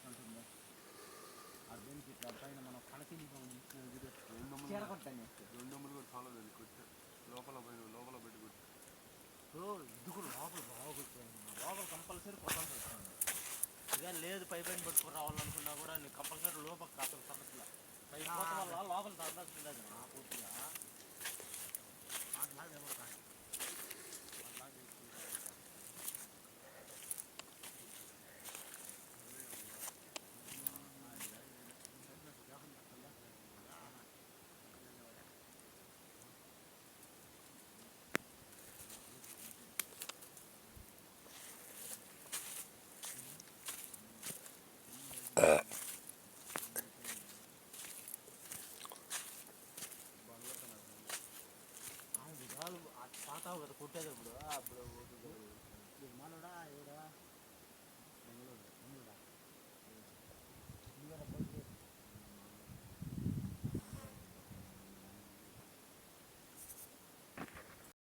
ఉంటుందో అర్థానికి ఇట్లా పైన మనం కనకి రెండు నెంబర్లు కూడా చాలా లోపల పెట్టి కొట్టి ఇది కూడా లోపల బాగా కొట్టాను లోపల కంపల్సరీ కొట్టాల్సి వస్తుంది ఇక లేదు పై పైన పట్టుకుని రావాలనుకున్నా కూడా నీకు కంపల్సరీ లోపల అసలు సమస్య పై కోత వల్ల లోపల తరగదు పూర్తిగా